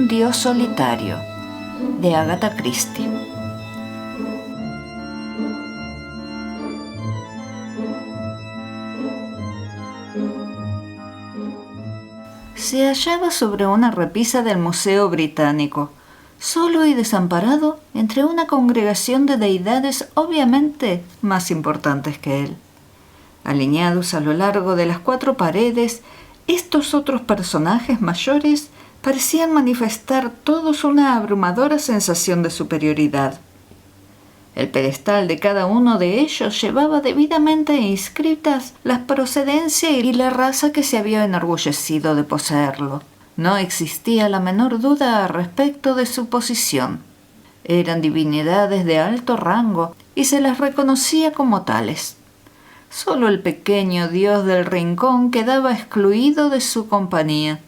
Un Dios solitario, de Agatha Christie. Se hallaba sobre una repisa del Museo Británico, solo y desamparado entre una congregación de deidades obviamente más importantes que él. Alineados a lo largo de las 4 paredes, estos otros personajes mayores parecían manifestar todos una abrumadora sensación de superioridad. El pedestal de cada uno de ellos llevaba debidamente inscritas la procedencia y la raza que se había enorgullecido de poseerlo. No existía la menor duda al respecto de su posición. Eran divinidades de alto rango y se las reconocía como tales. Solo el pequeño dios del rincón quedaba excluido de su compañía.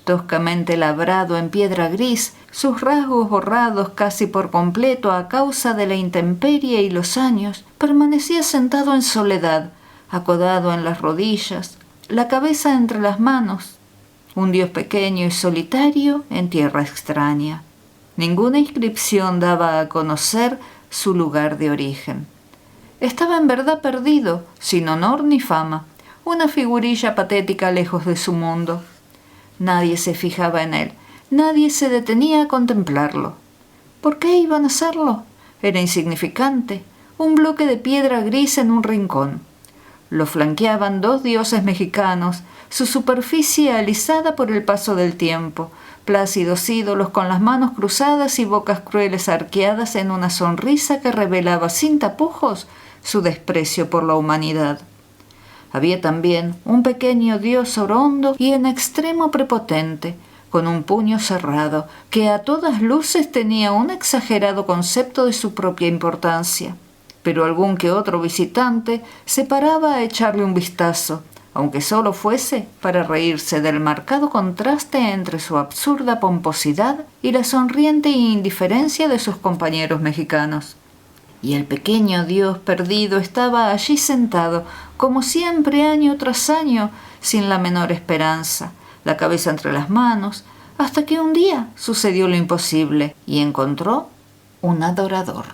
Toscamente labrado en piedra gris, sus rasgos borrados casi por completo a causa de la intemperie y los años, permanecía sentado en soledad, acodado en las rodillas, la cabeza entre las manos, un dios pequeño y solitario en tierra extraña. Ninguna inscripción daba a conocer su lugar de origen. Estaba en verdad perdido, sin honor ni fama, una figurilla patética lejos de su mundo. Nadie se fijaba en él, nadie se detenía a contemplarlo. ¿Por qué iban a hacerlo? Era insignificante, un bloque de piedra gris en un rincón. Lo flanqueaban 2 dioses mexicanos, su superficie alisada por el paso del tiempo, plácidos ídolos con las manos cruzadas y bocas crueles arqueadas en una sonrisa que revelaba sin tapujos su desprecio por la humanidad. Había también un pequeño dios orondo y en extremo prepotente, con un puño cerrado, que a todas luces tenía un exagerado concepto de su propia importancia. Pero algún que otro visitante se paraba a echarle un vistazo, aunque solo fuese para reírse del marcado contraste entre su absurda pomposidad y la sonriente indiferencia de sus compañeros mexicanos. Y el pequeño dios perdido estaba allí sentado, como siempre año tras año, sin la menor esperanza, la cabeza entre las manos, hasta que un día sucedió lo imposible y encontró un adorador.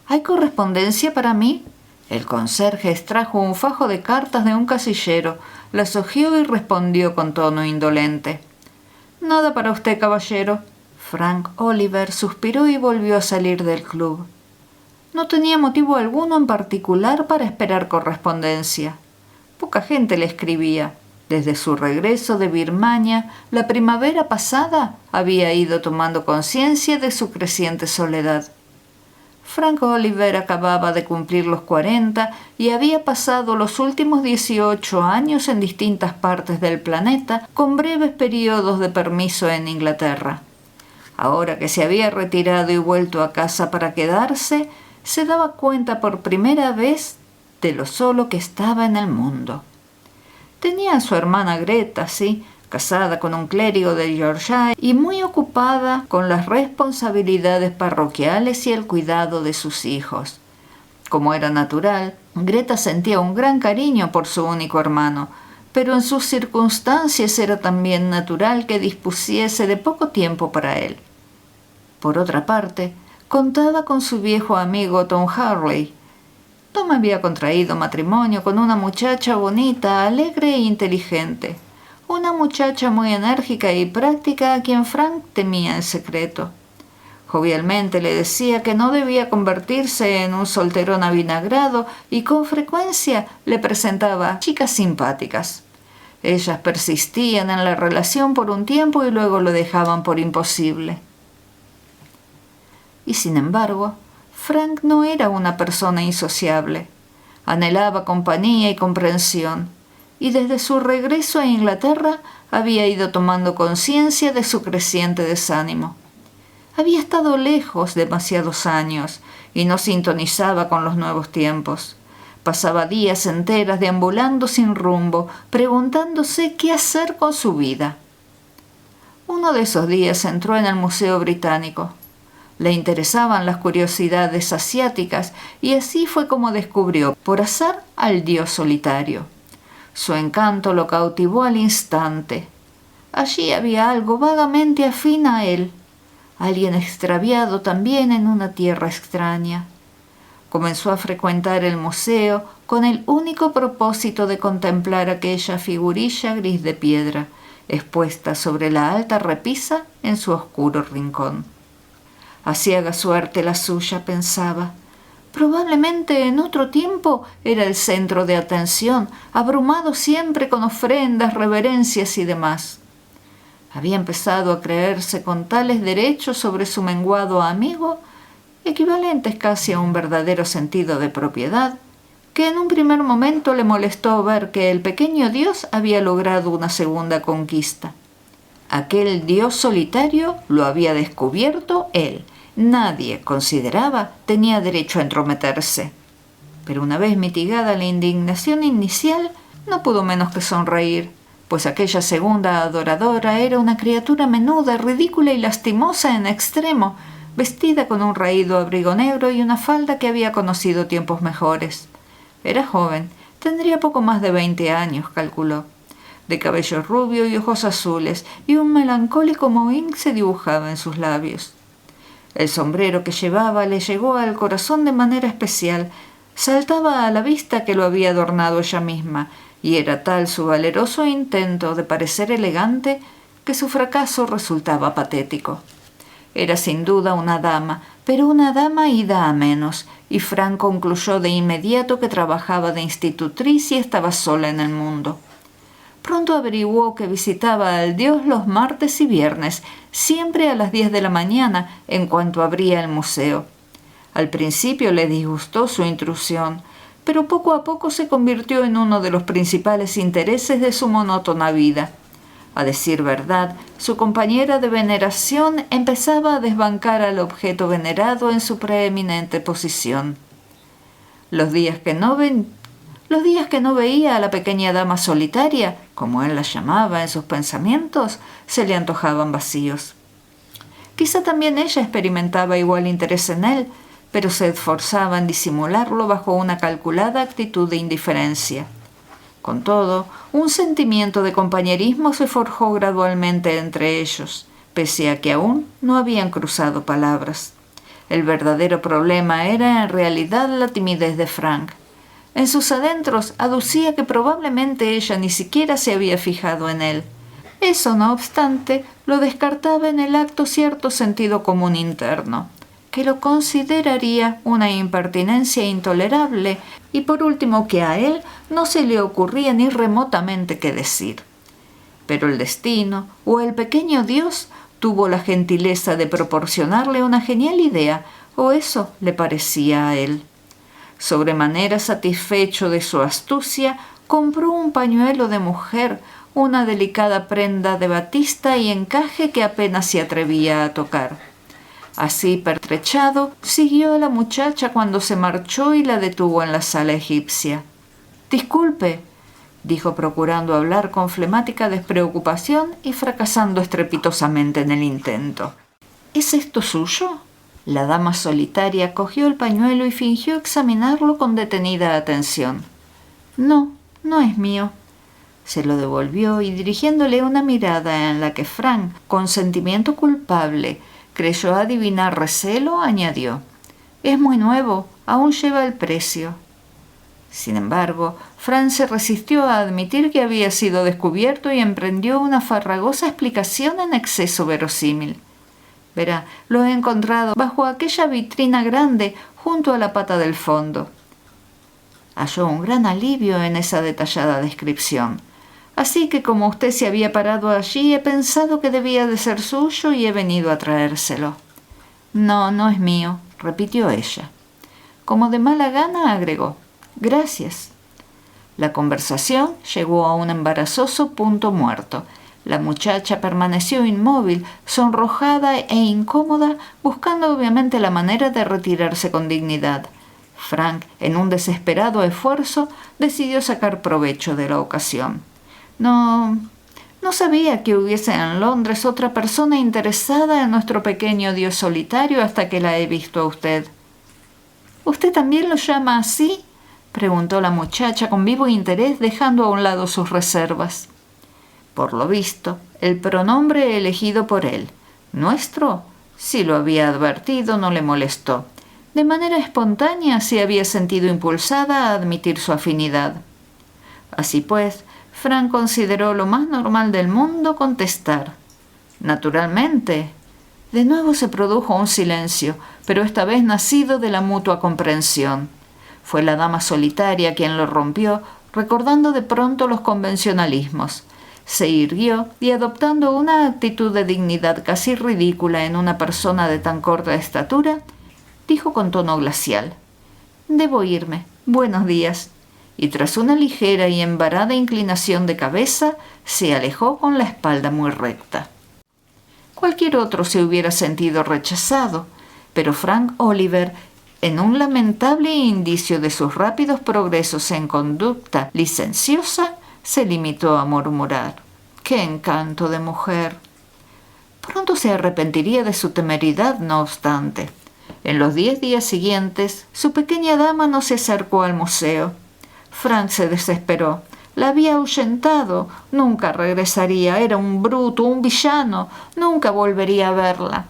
¿Hay correspondencia para mí? El conserje extrajo un fajo de cartas de un casillero, las hojeó y respondió con tono indolente. «Nada para usted, caballero». Frank Oliver suspiró y volvió a salir del club. No tenía motivo alguno en particular para esperar correspondencia. Poca gente le escribía. Desde su regreso de Birmania, la primavera pasada, había ido tomando conciencia de su creciente soledad. Frank Oliver acababa de cumplir los 40 y había pasado los últimos 18 años en distintas partes del planeta, con breves periodos de permiso en Inglaterra. Ahora que se había retirado y vuelto a casa para quedarse, se daba cuenta por primera vez de lo solo que estaba en el mundo. Tenía a su hermana Greta, sí, casada con un clérigo de Yorkshire y muy ocupada con las responsabilidades parroquiales y el cuidado de sus hijos. Como era natural, Greta sentía un gran cariño por su único hermano, pero en sus circunstancias era también natural que dispusiese de poco tiempo para él. Por otra parte, contaba con su viejo amigo Tom Harley. Tom había contraído matrimonio con una muchacha bonita, alegre e inteligente. Una muchacha muy enérgica y práctica a quien Frank temía en secreto. Jovialmente le decía que no debía convertirse en un solterón avinagrado y con frecuencia le presentaba chicas simpáticas. Ellas persistían en la relación por un tiempo y luego lo dejaban por imposible. Y sin embargo, Frank no era una persona insociable. Anhelaba compañía y comprensión, y desde su regreso a Inglaterra había ido tomando conciencia de su creciente desánimo. Había estado lejos demasiados años y no sintonizaba con los nuevos tiempos. Pasaba días enteras deambulando sin rumbo, preguntándose qué hacer con su vida. Uno de esos días entró en el Museo Británico. Le interesaban las curiosidades asiáticas y así fue como descubrió, por azar, al dios solitario. Su encanto lo cautivó al instante. allí había algo vagamente afín a él, alguien extraviado también en una tierra extraña. Comenzó a frecuentar el museo con el único propósito de contemplar aquella figurilla gris de piedra, expuesta sobre la alta repisa en su oscuro rincón. Aciaga suerte la suya, pensaba. Probablemente en otro tiempo era el centro de atención, abrumado siempre con ofrendas, reverencias y demás. Había empezado a creerse con tales derechos sobre su menguado amigo, equivalentes casi a un verdadero sentido de propiedad, que en un primer momento le molestó ver que el pequeño dios había logrado una segunda conquista. Aquel dios solitario lo había descubierto él. Nadie, consideraba, tenía derecho a entrometerse. Pero una vez mitigada la indignación inicial, no pudo menos que sonreír, pues aquella segunda adoradora era una criatura menuda, ridícula y lastimosa en extremo, vestida con un raído abrigo negro y una falda que había conocido tiempos mejores. Era joven, tendría poco más de 20 años, calculó, de cabello rubio y ojos azules, y un melancólico mohín se dibujaba en sus labios. El sombrero que llevaba le llegó al corazón de manera especial, saltaba a la vista que lo había adornado ella misma, y era tal su valeroso intento de parecer elegante que su fracaso resultaba patético. Era sin duda una dama, pero una dama ida a menos, y Frank concluyó de inmediato que trabajaba de institutriz y estaba sola en el mundo. Pronto averiguó que visitaba al dios los martes y viernes, siempre a las 10 de la mañana, en cuanto abría el museo. Al principio le disgustó su intrusión, pero poco a poco se convirtió en uno de los principales intereses de su monótona vida. A decir verdad, su compañera de veneración empezaba a desbancar al objeto venerado en su preeminente posición. Los días que no veía a la pequeña dama solitaria, como él la llamaba en sus pensamientos, se le antojaban vacíos. Quizá también ella experimentaba igual interés en él, pero se esforzaba en disimularlo bajo una calculada actitud de indiferencia. Con todo, un sentimiento de compañerismo se forjó gradualmente entre ellos, pese a que aún no habían cruzado palabras. El verdadero problema era en realidad la timidez de Frank. En sus adentros aducía que probablemente ella ni siquiera se había fijado en él. Eso, no obstante, lo descartaba en el acto cierto sentido común interno, que lo consideraría una impertinencia intolerable y por último que a él no se le ocurría ni remotamente qué decir. Pero el destino o el pequeño Dios tuvo la gentileza de proporcionarle una genial idea, o eso le parecía a él. Sobremanera satisfecho de su astucia, compró un pañuelo de mujer, una delicada prenda de batista y encaje que apenas se atrevía a tocar. Así pertrechado, siguió a la muchacha cuando se marchó y la detuvo en la sala egipcia. «Disculpe», dijo procurando hablar con flemática despreocupación y fracasando estrepitosamente en el intento. «¿Es esto suyo?» La dama solitaria cogió el pañuelo y fingió examinarlo con detenida atención. «No, no es mío». Se lo devolvió y dirigiéndole una mirada en la que Frank, con sentimiento culpable, creyó adivinar recelo, añadió: «Es muy nuevo, aún lleva el precio». Sin embargo, Frank se resistió a admitir que había sido descubierto y emprendió una farragosa explicación en exceso verosímil. «Verá, lo he encontrado bajo aquella vitrina grande junto a la pata del fondo». Halló un gran alivio en esa detallada descripción. «Así que como usted se había parado allí, he pensado que debía de ser suyo y he venido a traérselo». «No, no es mío», repitió ella. Como de mala gana agregó: «Gracias». La conversación llegó a un embarazoso punto muerto. La muchacha permaneció inmóvil, sonrojada e incómoda, buscando obviamente la manera de retirarse con dignidad. Frank, en un desesperado esfuerzo, decidió sacar provecho de la ocasión. No sabía que hubiese en Londres otra persona interesada en nuestro pequeño dios solitario hasta que la he visto a usted». «¿Usted también lo llama así?», preguntó la muchacha con vivo interés, dejando a un lado sus reservas. Por lo visto, el pronombre elegido por él. Nuestro, si lo había advertido, no le molestó. De manera espontánea se había sentido impulsada a admitir su afinidad. Así pues, Frank consideró lo más normal del mundo contestar: «Naturalmente». De nuevo se produjo un silencio, pero esta vez nacido de la mutua comprensión. Fue la dama solitaria quien lo rompió, recordando de pronto los convencionalismos. Se irguió y, adoptando una actitud de dignidad casi ridícula en una persona de tan corta estatura, dijo con tono glacial: «Debo irme. Buenos días». Y tras una ligera y embarada inclinación de cabeza, se alejó con la espalda muy recta. Cualquier otro se hubiera sentido rechazado, pero Frank Oliver, en un lamentable indicio de sus rápidos progresos en conducta licenciosa, se limitó a murmurar: «¡Qué encanto de mujer!». Pronto se arrepentiría de su temeridad, no obstante. En los 10 días siguientes, su pequeña dama no se acercó al museo. Frank se desesperó. La había ahuyentado. Nunca regresaría. Era un bruto, un villano. Nunca volvería a verla.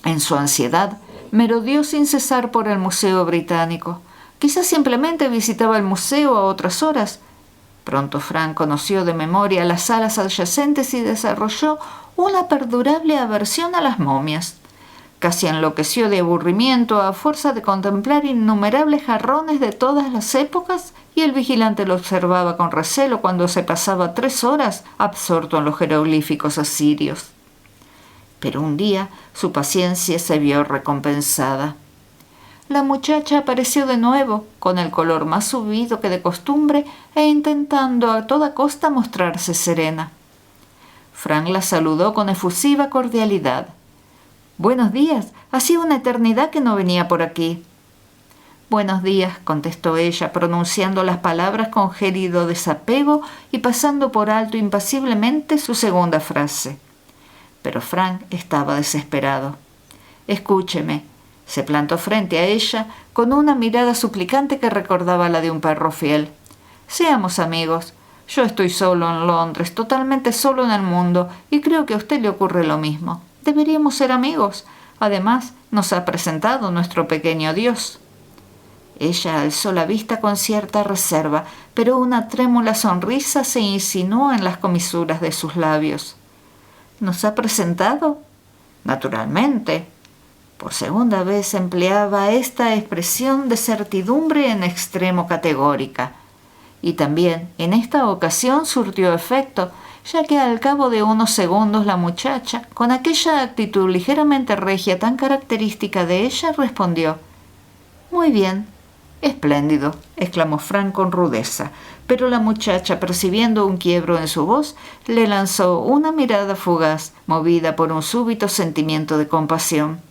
En su ansiedad, merodeó sin cesar por el Museo Británico. Quizás simplemente visitaba el museo a otras horas. Pronto Frank conoció de memoria las salas adyacentes y desarrolló una perdurable aversión a las momias. Casi enloqueció de aburrimiento a fuerza de contemplar innumerables jarrones de todas las épocas, y el vigilante lo observaba con recelo cuando se pasaba 3 horas absorto en los jeroglíficos asirios. Pero un día su paciencia se vio recompensada. La muchacha apareció de nuevo, con el color más subido que de costumbre e intentando a toda costa mostrarse serena. Frank la saludó con efusiva cordialidad. «Buenos días. Hacía una eternidad que no venía por aquí». «Buenos días», contestó ella, pronunciando las palabras con gélido desapego y pasando por alto impasiblemente su segunda frase. Pero Frank estaba desesperado. «Escúcheme». Se plantó frente a ella con una mirada suplicante que recordaba la de un perro fiel. «Seamos amigos. Yo estoy solo en Londres, totalmente solo en el mundo, y creo que a usted le ocurre lo mismo. Deberíamos ser amigos. Además, nos ha presentado nuestro pequeño Dios». Ella alzó la vista con cierta reserva, pero una trémula sonrisa se insinuó en las comisuras de sus labios. «¿Nos ha presentado?» «Naturalmente». Por segunda vez empleaba esta expresión de certidumbre en extremo categórica. Y también en esta ocasión surtió efecto, ya que al cabo de unos segundos la muchacha, con aquella actitud ligeramente regia tan característica de ella, respondió: «Muy bien». «Espléndido», exclamó Frank con rudeza, pero la muchacha, percibiendo un quiebro en su voz, le lanzó una mirada fugaz, movida por un súbito sentimiento de compasión.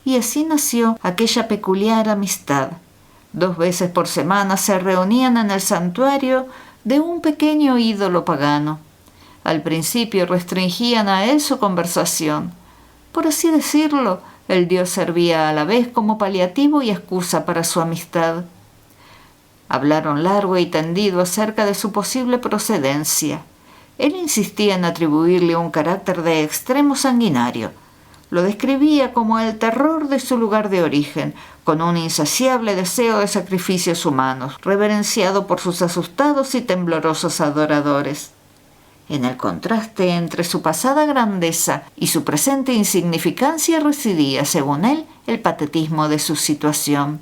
Y así nació aquella peculiar amistad. 2 veces por semana se reunían en el santuario de un pequeño ídolo pagano. Al principio restringían a él su conversación. Por así decirlo, el dios servía a la vez como paliativo y excusa para su amistad. Hablaron largo y tendido acerca de su posible procedencia. Él insistía en atribuirle un carácter de extremo sanguinario. Lo describía como el terror de su lugar de origen, con un insaciable deseo de sacrificios humanos, reverenciado por sus asustados y temblorosos adoradores. En el contraste entre su pasada grandeza y su presente insignificancia residía, según él, el patetismo de su situación.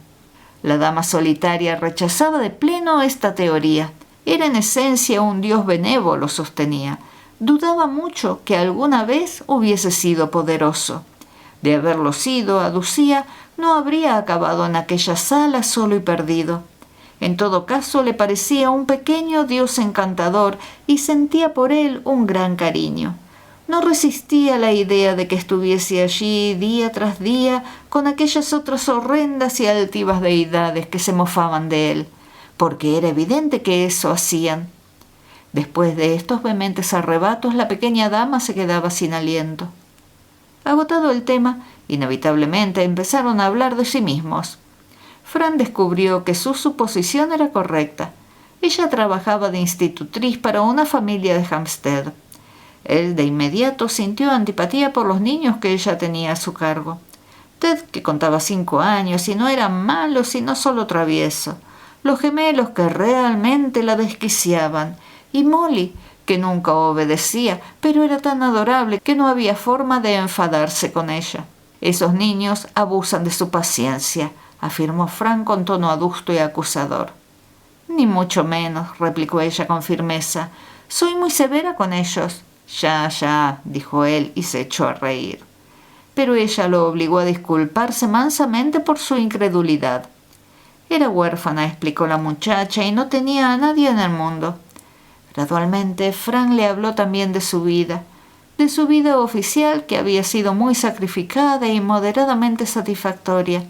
La dama solitaria rechazaba de pleno esta teoría. Era en esencia un dios benévolo, sostenía. Dudaba mucho que alguna vez hubiese sido poderoso. De haberlo sido, aducía, no habría acabado en aquella sala solo y perdido. En todo caso, le parecía un pequeño dios encantador y sentía por él un gran cariño. No resistía la idea de que estuviese allí día tras día con aquellas otras horrendas y altivas deidades que se mofaban de él, porque era evidente que eso hacían. Después de estos vehementes arrebatos, la pequeña dama se quedaba sin aliento. Agotado el tema, inevitablemente empezaron a hablar de sí mismos. Fran descubrió que su suposición era correcta. Ella trabajaba de institutriz para una familia de Hampstead. Él de inmediato sintió antipatía por los niños que ella tenía a su cargo. Ted, que contaba 5 años y no era malo sino solo travieso. Los gemelos que realmente la desquiciaban. Y Molly, que nunca obedecía, pero era tan adorable que no había forma de enfadarse con ella. Esos niños abusan de su paciencia, afirmó Frank con tono adusto y acusador. Ni mucho menos, replicó ella con firmeza. Soy muy severa con ellos. Ya, dijo él y se echó a reír. Pero ella lo obligó a disculparse mansamente por su incredulidad. Era huérfana, explicó la muchacha, y no tenía a nadie en el mundo. Gradualmente, Frank le habló también de su vida oficial, que había sido muy sacrificada y moderadamente satisfactoria,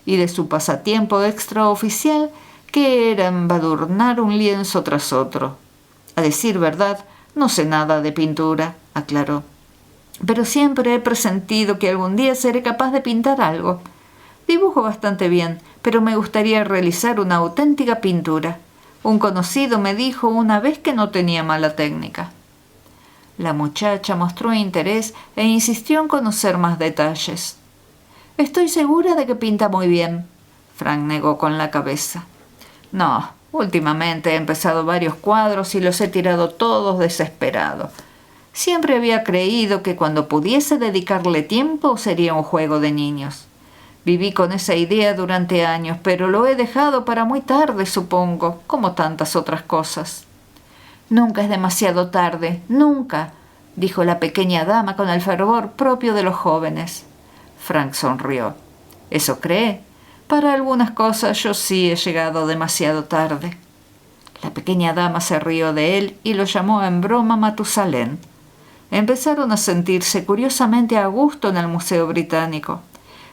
y de su pasatiempo extraoficial, que era embadurnar un lienzo tras otro. A decir verdad, no sé nada de pintura, aclaró, pero siempre he presentido que algún día seré capaz de pintar algo. Dibujo bastante bien, pero me gustaría realizar una auténtica pintura. Un conocido me dijo una vez que no tenía mala técnica. La muchacha mostró interés e insistió en conocer más detalles. Estoy segura de que pinta muy bien, Frank negó con la cabeza. No, últimamente he empezado varios cuadros y los he tirado todos desesperado. Siempre había creído que cuando pudiese dedicarle tiempo sería un juego de niños. Viví con esa idea durante años, pero lo he dejado para muy tarde, supongo, como tantas otras cosas. Nunca es demasiado tarde, nunca, dijo la pequeña dama con el fervor propio de los jóvenes. Frank sonrió. ¿Eso cree? Para algunas cosas yo sí he llegado demasiado tarde. La pequeña dama se rió de él y lo llamó en broma Matusalén. Empezaron a sentirse curiosamente a gusto en el Museo Británico.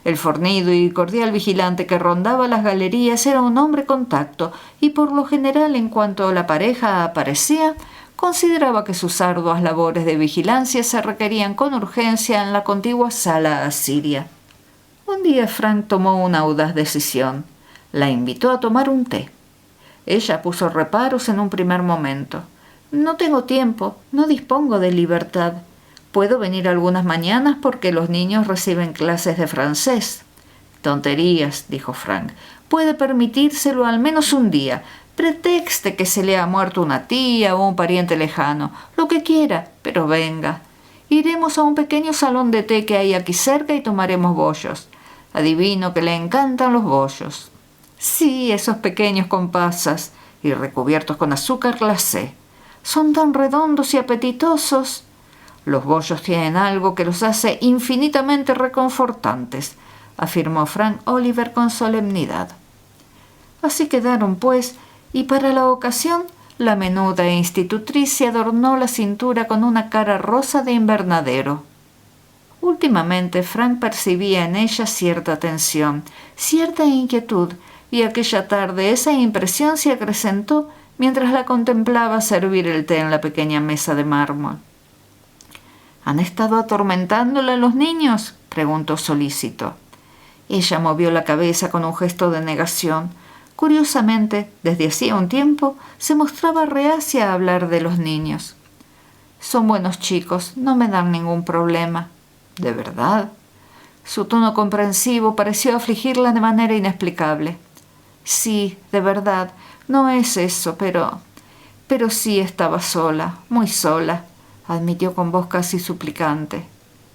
El fornido y cordial vigilante que rondaba las galerías era un hombre con tacto y por lo general, en cuanto la pareja aparecía, consideraba que sus arduas labores de vigilancia se requerían con urgencia en la contigua sala asiria. Un día Frank tomó una audaz decisión. La invitó a tomar un té. Ella puso reparos en un primer momento. No tengo tiempo, no dispongo de libertad. Puedo venir algunas mañanas porque los niños reciben clases de francés. Tonterías, dijo Frank. Puede permitírselo al menos un día. Pretexte que se le ha muerto una tía o un pariente lejano. Lo que quiera, pero venga. Iremos a un pequeño salón de té que hay aquí cerca y tomaremos bollos. Adivino que le encantan los bollos. Sí, esos pequeños con pasas y recubiertos con azúcar glacé. Son tan redondos y apetitosos. Los bollos tienen algo que los hace infinitamente reconfortantes, afirmó Frank Oliver con solemnidad. Así quedaron, pues, y para la ocasión la menuda institutriz se adornó la cintura con una cara rosa de invernadero. Últimamente Frank percibía en ella cierta tensión, cierta inquietud, y aquella tarde esa impresión se acrecentó mientras la contemplaba servir el té en la pequeña mesa de mármol. ¿Han estado atormentándola los niños?, preguntó solícito. Ella movió la cabeza con un gesto de negación. Curiosamente, desde hacía un tiempo, se mostraba reacia a hablar de los niños. Son buenos chicos, no me dan ningún problema. ¿De verdad? Su tono comprensivo pareció afligirla de manera inexplicable. Sí, de verdad, no es eso, pero sí estaba sola, muy sola, admitió con voz casi suplicante.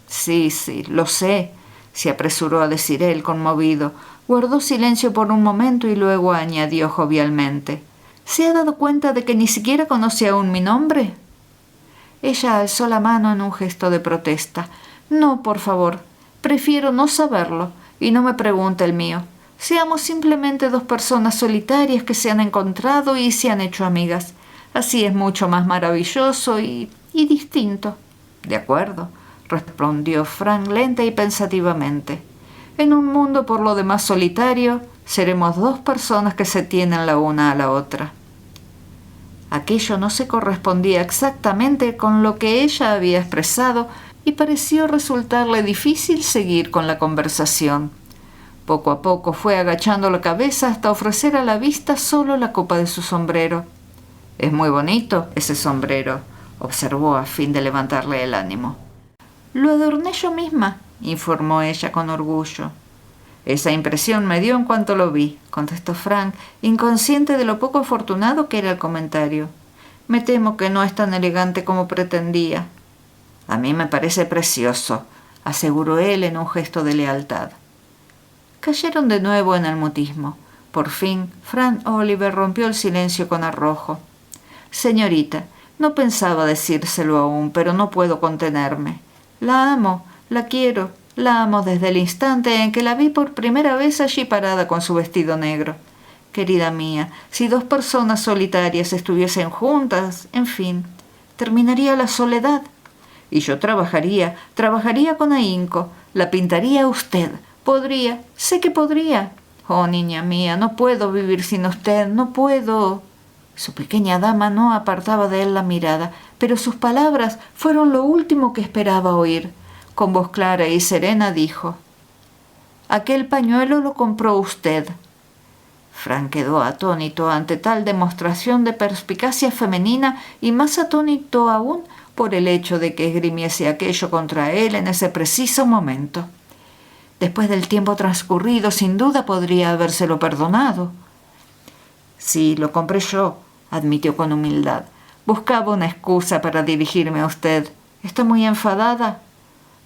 Sí, lo sé, se apresuró a decir él, conmovido. Guardó silencio por un momento y luego añadió jovialmente. ¿Se ha dado cuenta de que ni siquiera conoce aún mi nombre? Ella alzó la mano en un gesto de protesta. No, por favor, prefiero no saberlo y no me pregunte el mío. Seamos simplemente dos personas solitarias que se han encontrado y se han hecho amigas. Así es mucho más maravilloso y distinto. De acuerdo, respondió Frank lenta y pensativamente. En un mundo por lo demás solitario, seremos dos personas que se tienen la una a la otra. Aquello no se correspondía exactamente con lo que ella había expresado y pareció resultarle difícil seguir con la conversación. Poco a poco fue agachando la cabeza hasta ofrecer a la vista solo la copa de su sombrero. «Es muy bonito ese sombrero», observó a fin de levantarle el ánimo. Lo adorné yo misma, informó ella con orgullo. Esa impresión me dio en cuanto lo vi, contestó Frank, inconsciente de lo poco afortunado que era el comentario. Me temo que no es tan elegante como pretendía. A mí me parece precioso, aseguró él en un gesto de lealtad. Cayeron de nuevo en el mutismo. Por fin, Frank Oliver rompió el silencio con arrojo. Señorita, no pensaba decírselo aún, pero no puedo contenerme. La amo, la quiero, la amo desde el instante en que la vi por primera vez allí parada con su vestido negro. Querida mía, si dos personas solitarias estuviesen juntas, en fin, terminaría la soledad. Y yo trabajaría con ahínco, la pintaría a usted. Podría, sé que podría. Oh, niña mía, no puedo vivir sin usted, no puedo. Su pequeña dama no apartaba de él la mirada, pero sus palabras fueron lo último que esperaba oír. Con voz clara y serena dijo: «Aquel pañuelo lo compró usted». Frank quedó atónito ante tal demostración de perspicacia femenina y más atónito aún por el hecho de que esgrimiese aquello contra él en ese preciso momento. Después del tiempo transcurrido, sin duda podría habérselo perdonado. «Sí, lo compré yo», admitió con humildad. «Buscaba una excusa para dirigirme a usted. ¿Está muy enfadada?»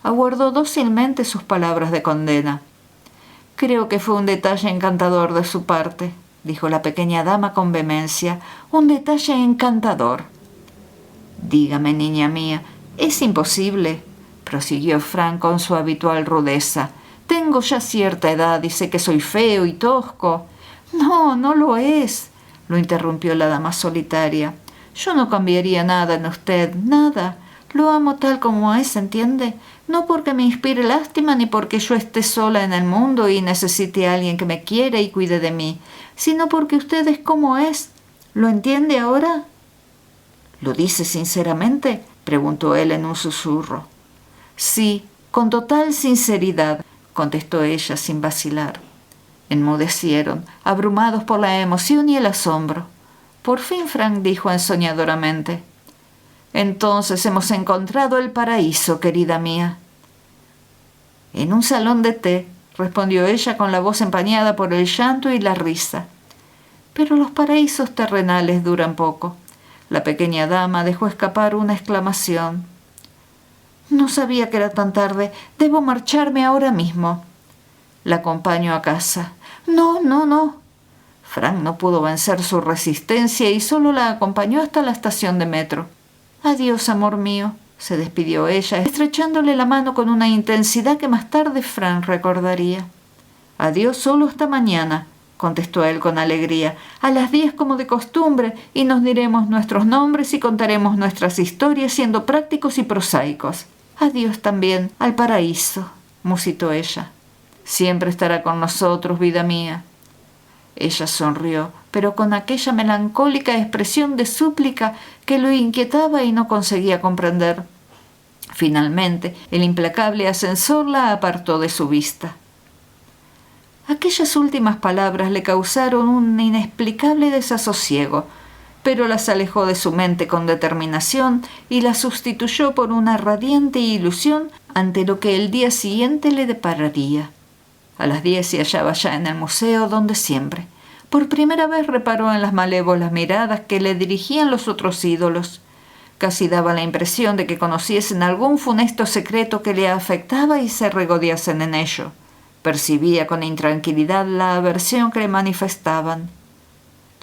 Aguardó dócilmente sus palabras de condena. «Creo que fue un detalle encantador de su parte», dijo la pequeña dama con vehemencia. «Un detalle encantador». «Dígame, niña mía, es imposible», prosiguió Frank con su habitual rudeza. «Tengo ya cierta edad y sé que soy feo y tosco». «No, no lo es», lo interrumpió la dama solitaria. «Yo no cambiaría nada en usted, nada. Lo amo tal como es, ¿entiende? No porque me inspire lástima ni porque yo esté sola en el mundo y necesite a alguien que me quiera y cuide de mí, sino porque usted es como es. ¿Lo entiende ahora?» «¿Lo dice sinceramente?», preguntó él en un susurro. «Sí, con total sinceridad», contestó ella sin vacilar. Enmudecieron, abrumados por la emoción y el asombro. Por fin Frank dijo ensoñadoramente: «Entonces hemos encontrado el paraíso, querida mía». «En un salón de té», respondió ella con la voz empañada por el llanto y la risa. «Pero los paraísos terrenales duran poco». La pequeña dama dejó escapar una exclamación. «No sabía que era tan tarde. Debo marcharme ahora mismo». «La acompaño a casa». «No, no, no». Frank no pudo vencer su resistencia y solo la acompañó hasta la estación de metro. «Adiós, amor mío», se despidió ella, estrechándole la mano con una intensidad que más tarde Frank recordaría. «Adiós solo hasta mañana», contestó él con alegría. «A las 10 como de costumbre, y nos diremos nuestros nombres y contaremos nuestras historias siendo prácticos y prosaicos. Adiós también al paraíso», musitó ella. «Siempre estará con nosotros, vida mía». Ella sonrió, pero con aquella melancólica expresión de súplica que lo inquietaba y no conseguía comprender. Finalmente, el implacable ascensor la apartó de su vista. Aquellas últimas palabras le causaron un inexplicable desasosiego, pero las alejó de su mente con determinación y las sustituyó por una radiante ilusión ante lo que el día siguiente le depararía. A las 10 se hallaba ya en el museo donde siempre. Por primera vez reparó en las malévolas miradas que le dirigían los otros ídolos. Casi daba la impresión de que conociesen algún funesto secreto que le afectaba y se regodeasen en ello. Percibía con intranquilidad la aversión que le manifestaban.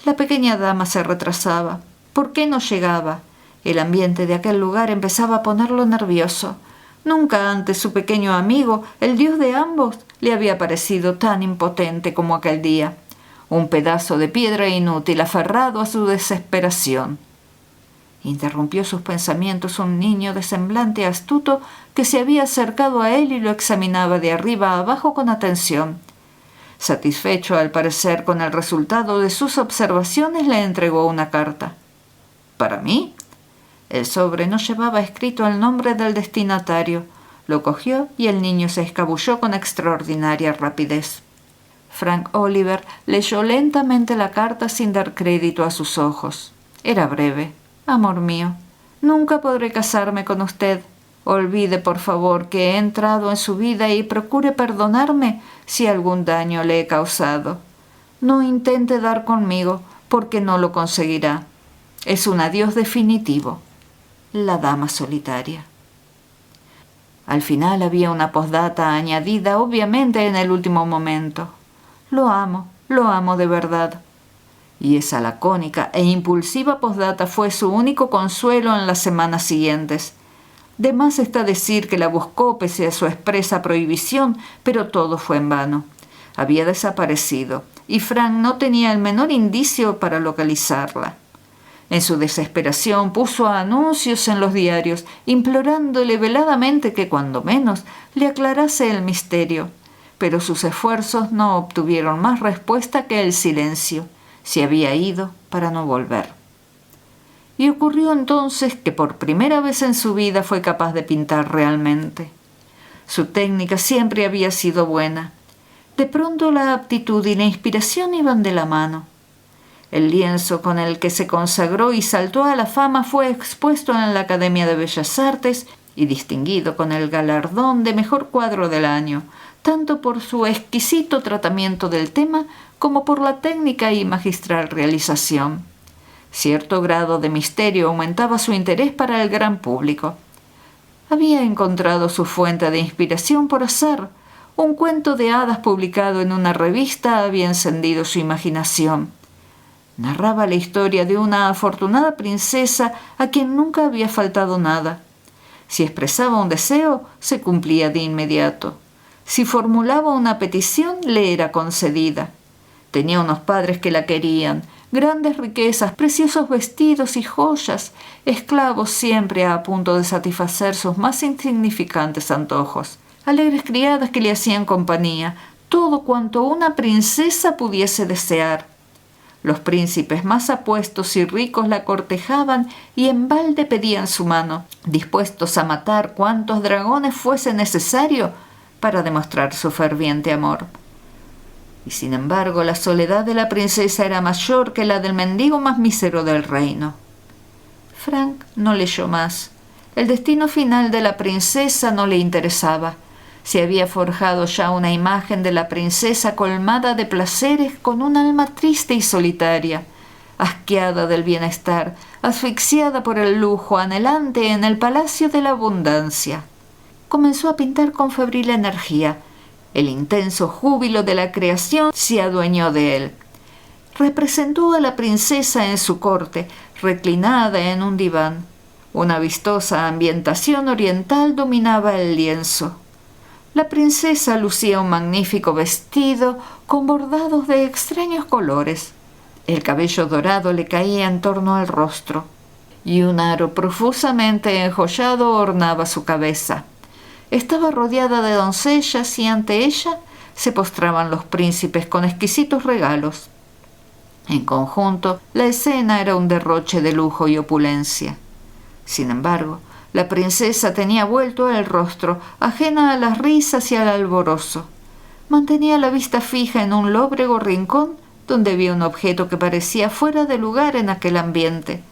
La pequeña dama se retrasaba. ¿Por qué no llegaba? El ambiente de aquel lugar empezaba a ponerlo nervioso. Nunca antes su pequeño amigo, el dios de ambos, le había parecido tan impotente como aquel día. Un pedazo de piedra inútil aferrado a su desesperación. Interrumpió sus pensamientos un niño de semblante astuto que se había acercado a él y lo examinaba de arriba a abajo con atención. Satisfecho al parecer con el resultado de sus observaciones, le entregó una carta. ¿Para mí? El sobre no llevaba escrito el nombre del destinatario. Lo cogió y el niño se escabulló con extraordinaria rapidez. Frank Oliver leyó lentamente la carta sin dar crédito a sus ojos. Era breve. «Amor mío, Nunca podré casarme con usted. Olvide, por favor, que he entrado en su vida y procure perdonarme si algún daño le he causado. No intente dar conmigo, porque no lo conseguirá. Es un adiós definitivo. La dama solitaria. Al final había una postdata añadida, obviamente en el último momento. Lo amo de verdad. Y esa lacónica e impulsiva postdata fue su único consuelo en las semanas siguientes. De más está decir que la buscó pese a su expresa prohibición, pero todo fue en vano. Había desaparecido, y Frank no tenía el menor indicio para localizarla. En su desesperación puso anuncios en los diarios, implorándole veladamente que cuando menos le aclarase el misterio. Pero sus esfuerzos no obtuvieron más respuesta que el silencio. Se había ido para no volver. Y ocurrió entonces que por primera vez en su vida fue capaz de pintar realmente. Su técnica siempre había sido buena. De pronto la aptitud y la inspiración iban de la mano. El lienzo con el que se consagró y saltó a la fama fue expuesto en la Academia de Bellas Artes y distinguido con el galardón de mejor cuadro del año, tanto por su exquisito tratamiento del tema como por la técnica y magistral realización. Cierto grado de misterio aumentaba su interés para el gran público. Había encontrado su fuente de inspiración por azar. Un cuento de hadas publicado en una revista había encendido su imaginación. Narraba la historia de una afortunada princesa a quien nunca había faltado nada. Si expresaba un deseo, se cumplía de inmediato. Si formulaba una petición, le era concedida. Tenía unos padres que la querían, grandes riquezas, preciosos vestidos y joyas, esclavos siempre a punto de satisfacer sus más insignificantes antojos, alegres criadas que le hacían compañía, todo cuanto una princesa pudiese desear. Los príncipes más apuestos y ricos la cortejaban y en balde pedían su mano, dispuestos a matar cuantos dragones fuese necesario para demostrar su ferviente amor. Y sin embargo, la soledad de la princesa era mayor que la del mendigo más mísero del reino. Frank no leyó más. El destino final de la princesa no le interesaba. Se había forjado ya una imagen de la princesa colmada de placeres con un alma triste y solitaria, asqueada del bienestar, asfixiada por el lujo, anhelante en el palacio de la abundancia. Comenzó a pintar con febril energía. El intenso júbilo de la creación se adueñó de él. Representó a la princesa en su corte, reclinada en un diván. Una vistosa ambientación oriental dominaba el lienzo. La princesa lucía un magnífico vestido con bordados de extraños colores. El cabello dorado le caía en torno al rostro, y un aro profusamente enjollado ornaba su cabeza. Estaba rodeada de doncellas y ante ella se postraban los príncipes con exquisitos regalos. En conjunto, la escena era un derroche de lujo y opulencia. Sin embargo, la princesa tenía vuelto el rostro, ajena a las risas y al alborozo. Mantenía la vista fija en un lóbrego rincón donde había un objeto que parecía fuera de lugar en aquel ambiente.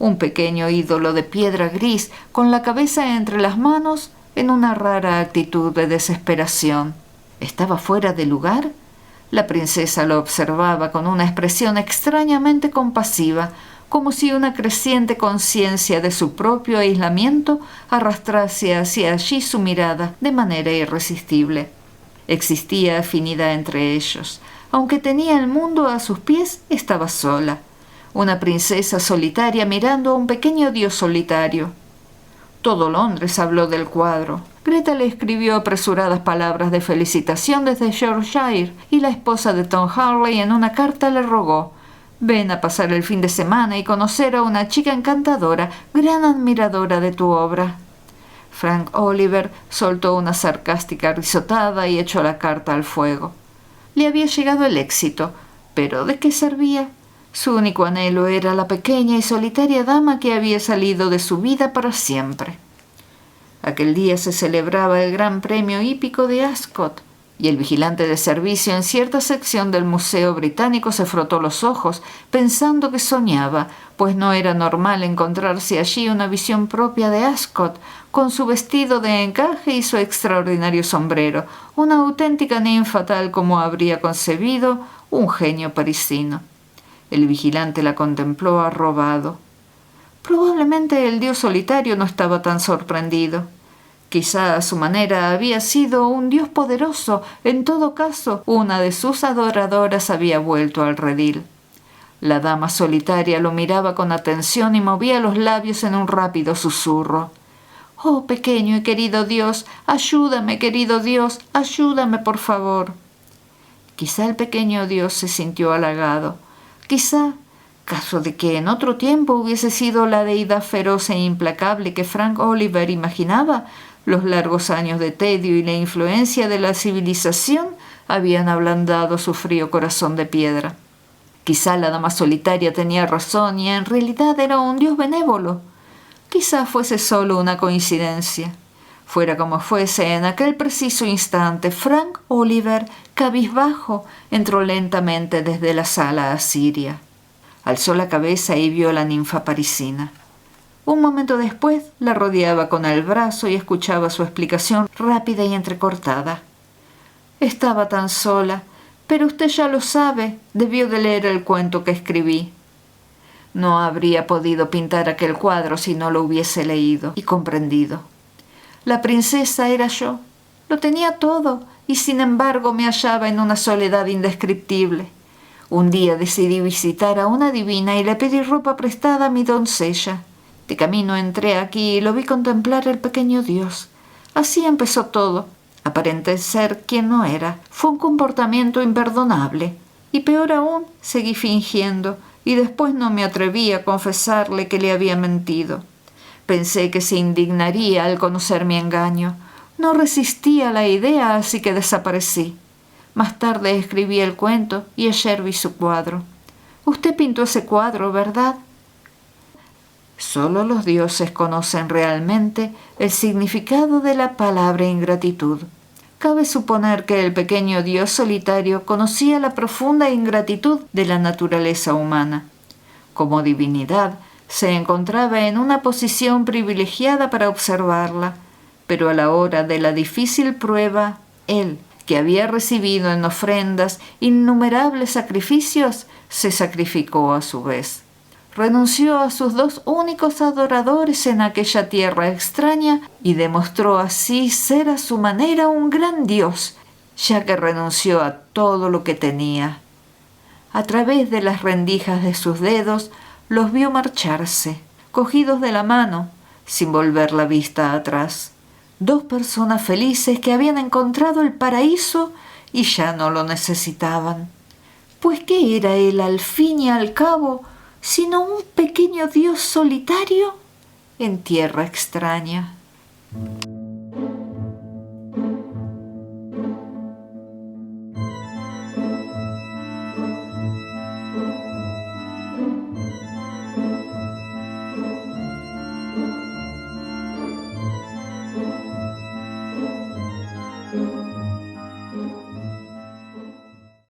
Un pequeño ídolo de piedra gris con la cabeza entre las manos en una rara actitud de desesperación. ¿Estaba fuera de lugar? La princesa lo observaba con una expresión extrañamente compasiva, como si una creciente conciencia de su propio aislamiento arrastrase hacia allí su mirada de manera irresistible. Existía afinidad entre ellos. Aunque tenía el mundo a sus pies, estaba sola. Una princesa solitaria mirando a un pequeño dios solitario. Todo Londres habló del cuadro. Greta le escribió apresuradas palabras de felicitación desde Yorkshire y la esposa de Tom Harley en una carta le rogó: «Ven a pasar el fin de semana y conocer a una chica encantadora, gran admiradora de tu obra». Frank Oliver soltó una sarcástica risotada y echó la carta al fuego. Le había llegado el éxito, pero ¿de qué servía? Su único anhelo era la pequeña y solitaria dama que había salido de su vida para siempre. Aquel día se celebraba el Gran Premio Hípico de Ascot, y el vigilante de servicio en cierta sección del Museo Británico se frotó los ojos, pensando que soñaba, pues no era normal encontrarse allí una visión propia de Ascot, con su vestido de encaje y su extraordinario sombrero, una auténtica ninfa tal como habría concebido un genio parisino. El vigilante la contempló arrobado. Probablemente el dios solitario no estaba tan sorprendido. Quizá a su manera había sido un dios poderoso. En todo caso, una de sus adoradoras había vuelto al redil. La dama solitaria lo miraba con atención y movía los labios en un rápido susurro. «Oh, pequeño y querido Dios, ayúdame, querido Dios, ayúdame, por favor». Quizá el pequeño Dios se sintió halagado. Quizá, caso de que en otro tiempo hubiese sido la deidad feroz e implacable que Frank Oliver imaginaba, los largos años de tedio y la influencia de la civilización habían ablandado su frío corazón de piedra. Quizá la dama solitaria tenía razón y en realidad era un dios benévolo. Quizá fuese solo una coincidencia. Fuera como fuese, en aquel preciso instante, Frank Oliver, cabizbajo, entró lentamente desde la sala asiria. Alzó la cabeza y vio a la ninfa parisina. Un momento después la rodeaba con el brazo y escuchaba su explicación rápida y entrecortada. «Estaba tan sola, pero usted ya lo sabe, debió de leer el cuento que escribí. No habría podido pintar aquel cuadro si no lo hubiese leído y comprendido. La princesa era yo, lo tenía todo y sin embargo me hallaba en una soledad indescriptible. Un día decidí visitar a una divina y le pedí ropa prestada a mi doncella. De camino entré aquí y lo vi contemplar al pequeño Dios. Así empezó todo. Aparenté ser quien no era. Fue un comportamiento imperdonable. Y peor aún, seguí fingiendo, y después no me atreví a confesarle que le había mentido. Pensé que se indignaría al conocer mi engaño. No resistí a la idea, así que desaparecí. Más tarde escribí el cuento y ayer vi su cuadro. Usted pintó ese cuadro, ¿verdad? Solo los dioses conocen realmente el significado de la palabra ingratitud. Cabe suponer que el pequeño dios solitario conocía la profunda ingratitud de la naturaleza humana. Como divinidad, se encontraba en una posición privilegiada para observarla, pero a la hora de la difícil prueba, él, que había recibido en ofrendas innumerables sacrificios, se sacrificó a su vez. Renunció a sus dos únicos adoradores en aquella tierra extraña y demostró así ser a su manera un gran dios, ya que renunció a todo lo que tenía. A través de las rendijas de sus dedos los vio marcharse, cogidos de la mano, sin volver la vista atrás. Dos personas felices que habían encontrado el paraíso y ya no lo necesitaban. Pues ¿qué era él al fin y al cabo sino un pequeño dios solitario en tierra extraña?